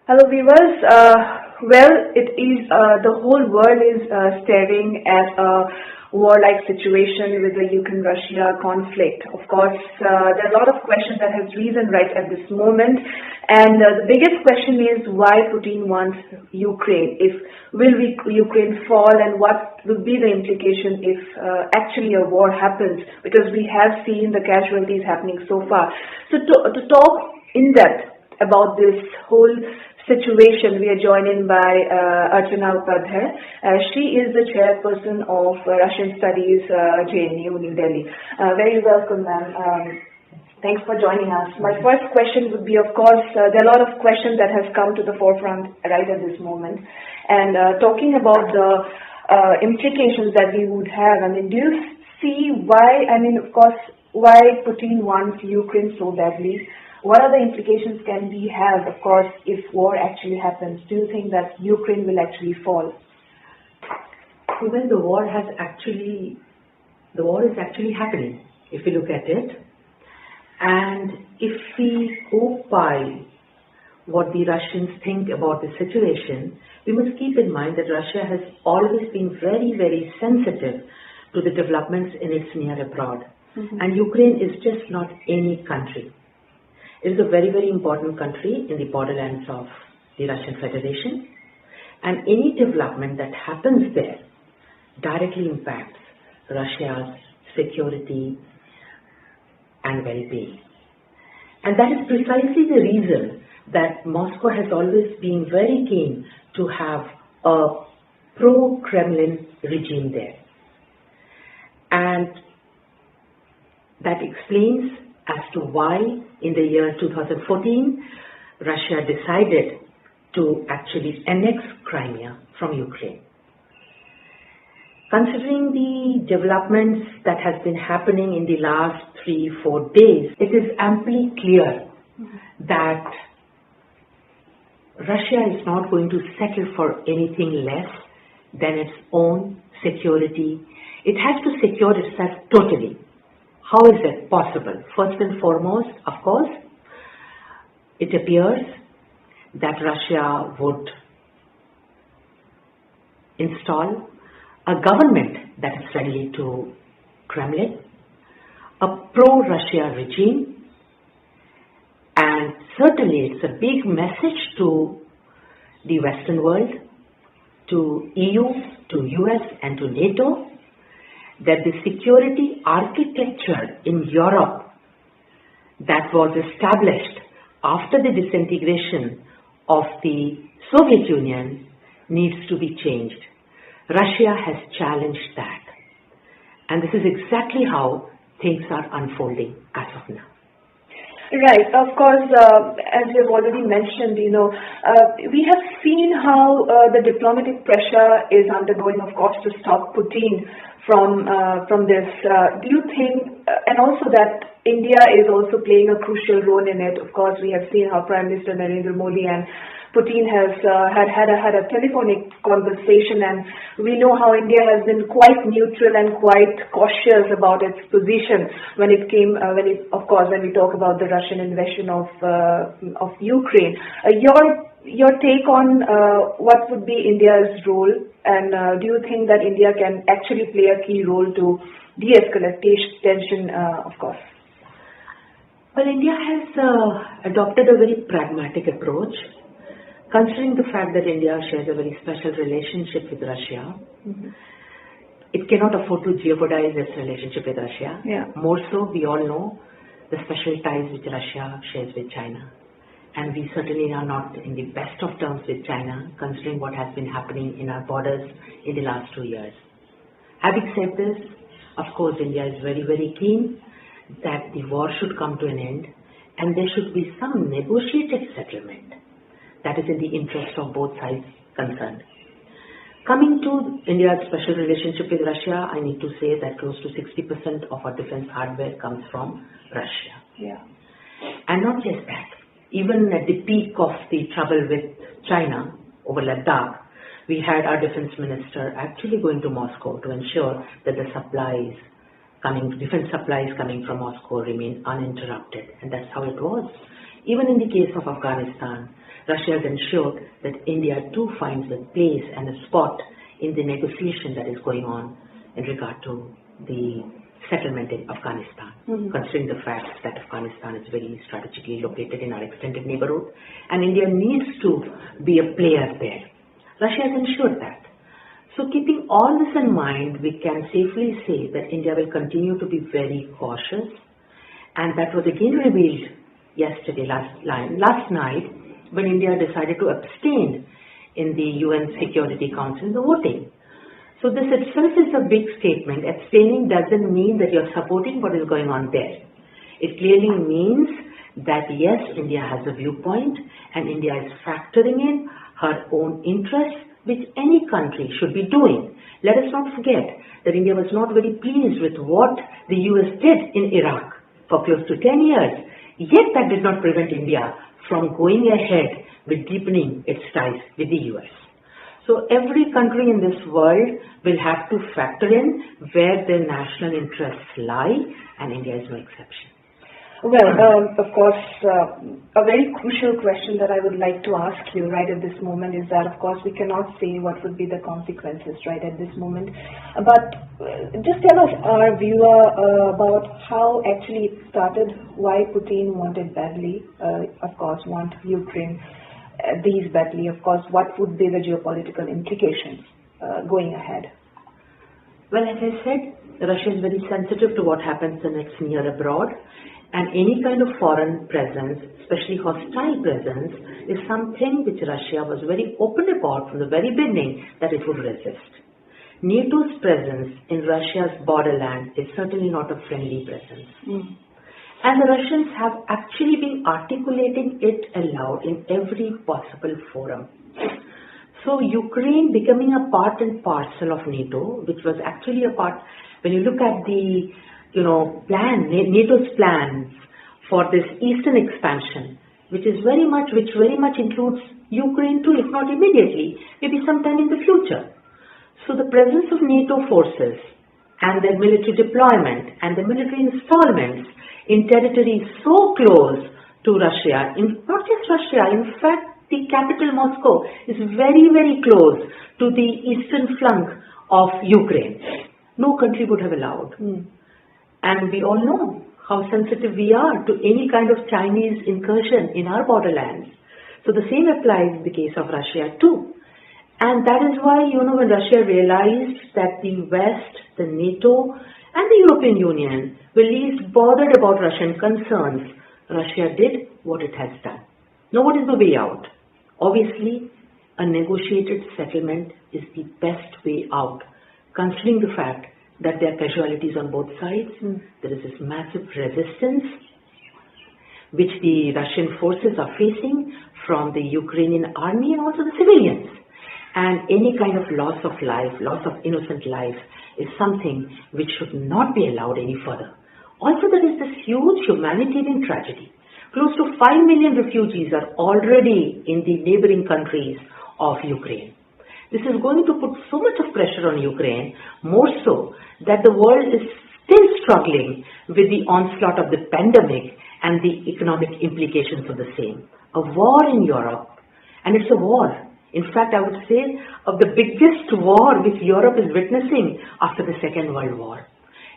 Hello viewers. The whole world is staring at a warlike situation with the Ukraine-Russia conflict. Of course, there are a lot of questions that have risen right at this moment, and the biggest question is why Putin wants Ukraine. Will Ukraine fall, and what will be the implication if actually a war happens? Because we have seen the casualties happening so far. So to talk in depth about this whole situation, we are joined in by Chandrakala Choudhury. She is the chairperson of Russian Studies, JNU, New Delhi. Very welcome, ma'am. Thanks for joining us. My first question would be, of course, there are a lot of questions that have come to the forefront right at this moment. And talking about the implications that we would have, do you see why, why Putin wants Ukraine so badly? What are the implications can we have, of course, if war actually happens? Do you think that Ukraine will actually fall? Well, the war is actually happening, if you look at it. And if we go by what the Russians think about the situation, we must keep in mind that Russia has always been very, very sensitive to the developments in its near abroad. Mm-hmm. And Ukraine is just not any country. It is a very, very important country in the borderlands of the Russian Federation, and any development that happens there directly impacts Russia's security and well-being. And that is precisely the reason that Moscow has always been very keen to have a pro-Kremlin regime there. And that explains as to why in the year 2014, Russia decided to actually annex Crimea from Ukraine. Considering the developments that has been happening in the last 3-4 days, it is amply clear that Russia is not going to settle for anything less than its own security. It has to secure itself totally. How is that possible? First and foremost, of course, it appears that Russia would install a government that is friendly to Kremlin, a pro-Russia regime, and certainly it's a big message to the Western world, to EU, to US, and to NATO, that the security architecture in Europe that was established after the disintegration of the Soviet Union needs to be changed. Russia has challenged that. And this is exactly how things are unfolding as of now. Right. Of course, as you've already mentioned, we have seen how the diplomatic pressure is undergoing, of course, to stop Putin from this. Do you think, and also that India is also playing a crucial role in it? Of course, we have seen how Prime Minister Narendra Modi and Putin has had a telephonic conversation, and we know how India has been quite neutral and quite cautious about its position when we talk about the Russian invasion of Ukraine. Your take on what would be India's role, and do you think that India can actually play a key role to de-escalate tension, of course? Well, India has adopted a very pragmatic approach, considering the fact that India shares a very special relationship with Russia. Mm-hmm. It cannot afford to jeopardize its relationship with Russia. Yeah. More so, we all know the special ties which Russia shares with China. And we certainly are not in the best of terms with China, considering what has been happening in our borders in the last 2 years. Having said this, of course, India is very, very keen that the war should come to an end, and there should be some negotiated settlement that is in the interest of both sides concerned. Coming to India's special relationship with Russia, I need to say that close to 60% of our defense hardware comes from Russia. Yeah. And not just that, even at the peak of the trouble with China over Ladakh, we had our defense minister actually going to Moscow to ensure that the defense supplies coming from Moscow remain uninterrupted. And that's how it was. Even in the case of Afghanistan, Russia has ensured that India too finds a place and a spot in the negotiation that is going on in regard to the settlement in Afghanistan, considering the fact that Afghanistan is very strategically located in our extended neighborhood, and India needs to be a player there. Russia has ensured that. So keeping all this in mind, we can safely say that India will continue to be very cautious, and that was again revealed last night, when India decided to abstain in the UN Security Council in the voting. So this itself is a big statement. Abstaining doesn't mean that you're supporting what is going on there. It clearly means that yes, India has a viewpoint and India is factoring in her own interests, which any country should be doing. Let us not forget that India was not very pleased with what the US did in Iraq for close to 10 years. Yet that did not prevent India from going ahead with deepening its ties with the US. So every country in this world will have to factor in where their national interests lie, and India is no exception. Well, of course, a very crucial question that I would like to ask you right at this moment is that, of course, we cannot say what would be the consequences right at this moment. But just tell us, our viewer, about how actually it started, why Putin wanted badly, of course, want Ukraine these badly, of course, what would be the geopolitical implications going ahead? Well, as I said, Russia is very sensitive to what happens in its near abroad. And any kind of foreign presence, especially hostile presence, is something which Russia was very open about from the very beginning that it would resist. NATO's presence in Russia's borderlands is certainly not a friendly presence. And the Russians have actually been articulating it aloud in every possible forum. So Ukraine becoming a part and parcel of NATO, which was actually a part, when you look at the NATO's plans for this eastern expansion, which very much includes Ukraine too, if not immediately, maybe sometime in the future. So the presence of NATO forces and their military deployment and the military installments in territories so close to Russia, not just Russia, in fact, the capital Moscow is very, very close to the eastern flank of Ukraine. No country would have allowed. And we all know how sensitive we are to any kind of Chinese incursion in our borderlands. So the same applies in the case of Russia too. And that is why, when Russia realized that the West, the NATO, and the European Union were least bothered about Russian concerns, Russia did what it has done. Now, what is the way out? Obviously, a negotiated settlement is the best way out, considering the fact that there are casualties on both sides. There is this massive resistance which the Russian forces are facing from the Ukrainian army and also the civilians. And any kind of loss of life, loss of innocent life, is something which should not be allowed any further. Also, there is this huge humanitarian tragedy. Close to 5 million refugees are already in the neighboring countries of Ukraine. This is going to put so much of pressure on Ukraine, more so that the world is still struggling with the onslaught of the pandemic and the economic implications of the same. A war in Europe, and it's a war. In fact, I would say of the biggest war which Europe is witnessing after the Second World War.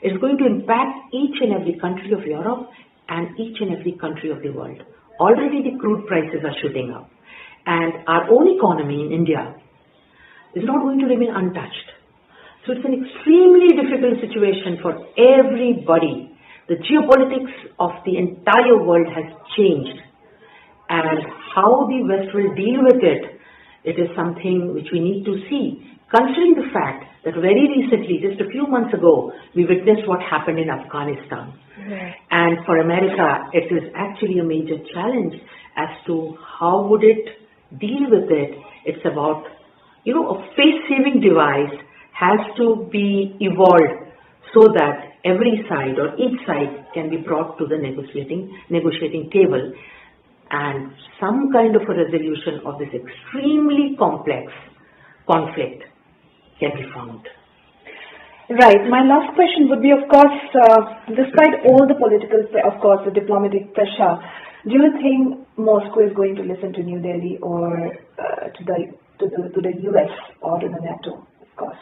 It's going to impact each and every country of Europe and each and every country of the world. Already the crude prices are shooting up. And our own economy in India is not going to remain untouched. So it's an extremely difficult situation for everybody. The geopolitics of the entire world has changed. And how the West will deal with it, it is something which we need to see. Considering the fact that very recently, just a few months ago, we witnessed what happened in Afghanistan. And for America, it is actually a major challenge as to how would it deal with it. It's about, a face-saving device has to be evolved so that every side or each side can be brought to the negotiating table, and some kind of a resolution of this extremely complex conflict can be found. Right. My last question would be, of course, despite all the political, of course, the diplomatic pressure, do you think Moscow is going to listen to New Delhi or to the US or to the NATO, of course.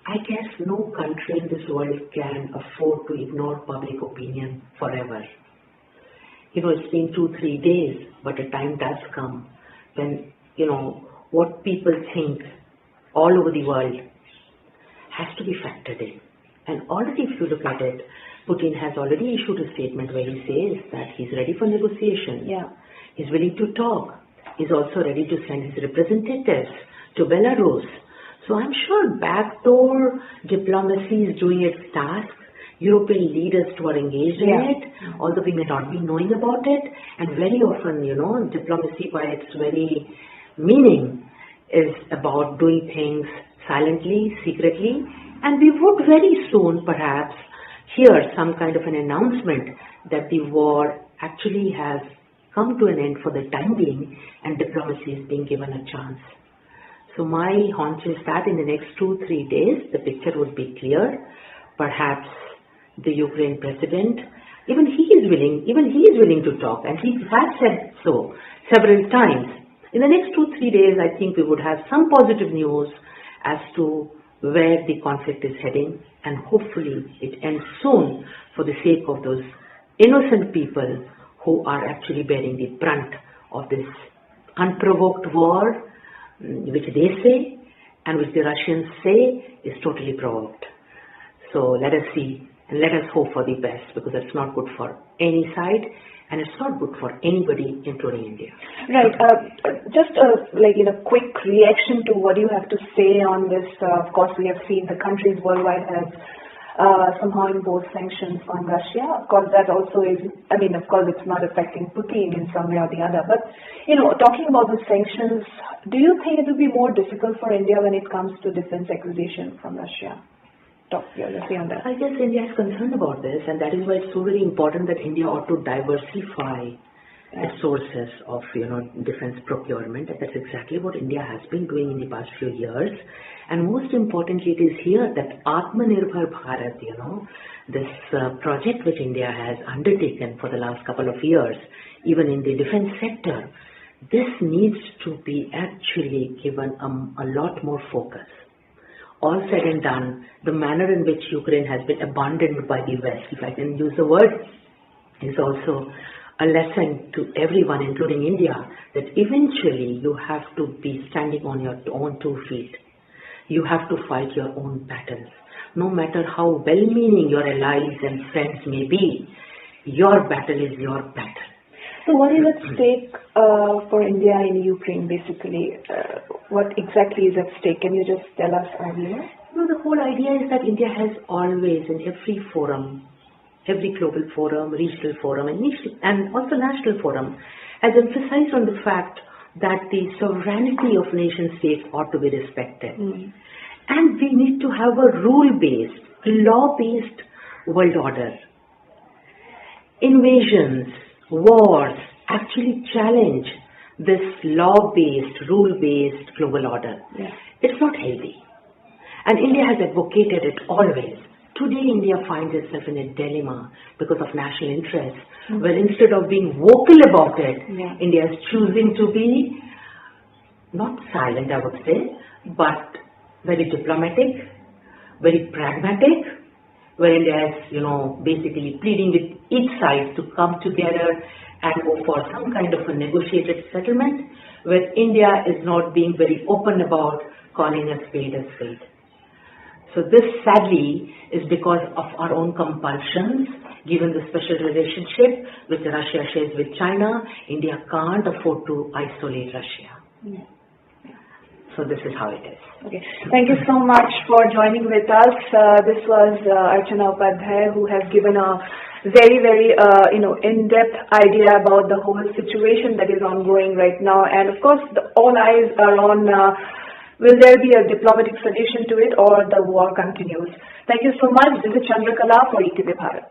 I guess no country in this world can afford to ignore public opinion forever. It's been 2-3 days, but a time does come when, what people think all over the world has to be factored in. And already, if you look at it, Putin has already issued a statement where he says that he's ready for negotiation. Yeah. He's willing to talk. He's also ready to send his representatives to Belarus. So I'm sure backdoor diplomacy is doing its task. European leaders who are engaged in it, although we may not be knowing about it, and very often, diplomacy by its very meaning is about doing things silently, secretly, and we would very soon perhaps hear some kind of an announcement that the war actually has come to an end for the time being and diplomacy is being given a chance. So my hunch is that in the next 2-3 days, the picture would be clear. Perhaps the Ukraine president, even he is willing to talk, and he has said so several times. In the next 2-3 days, I think we would have some positive news as to where the conflict is heading, and hopefully it ends soon for the sake of those innocent people who are actually bearing the brunt of this unprovoked war, which they say and which the Russians say is totally provoked. So let us see and let us hope for the best, because it's not good for any side and it's not good for anybody, including India. Right. Just quick reaction to what you have to say on this. Of course, we have seen the countries worldwide have somehow imposed sanctions on Russia. Of course, that also is, of course, it's not affecting Putin in some way or the other. But, talking about the sanctions, do you think it will be more difficult for India when it comes to defense acquisition from Russia? Talk your say on that. I guess India is concerned about this, and that is why it's so very important that India ought to diversify the sources of, defense procurement. And that's exactly what India has been doing in the past few years. And most importantly, it is here that Atmanirbhar Bharat, this project which India has undertaken for the last couple of years, even in the defense sector, this needs to be actually given a lot more focus. All said and done, the manner in which Ukraine has been abandoned by the West, if I can use the word, is also a lesson to everyone, including India, that eventually you have to be standing on your own 2 feet. You have to fight your own battles. No matter how well-meaning your allies and friends may be, your battle is your battle. So what is at stake for India in Ukraine, basically? What exactly is at stake? Can you just tell us earlier? The whole idea is that India has always, in every forum, every global forum, regional forum, and also national forum, has emphasized on the fact that the sovereignty of nation states ought to be respected. And we need to have a rule-based, law-based world order. Invasions, wars actually challenge this law-based, rule-based global order. Yeah. It's not healthy. And India has advocated it always. Today, India finds itself in a dilemma because of national interests, where instead of being vocal about it, India is choosing to be not silent, I would say, but very diplomatic, very pragmatic, where India is, basically pleading with each side to come together and go for some kind of a negotiated settlement, where India is not being very open about calling a spade a spade. So this, sadly, is because of our own compulsions, given the special relationship which Russia shares with China. India can't afford to isolate Russia. So this is how it is. Okay. Thank you so much for joining with us. This was Archana Upadhyay, who has given a very, very, in-depth idea about the whole situation that is ongoing right now. And of course, all eyes are on will there be a diplomatic solution to it, or the war continues. Thank you so much. This is Chandrakala for ETV Bharat.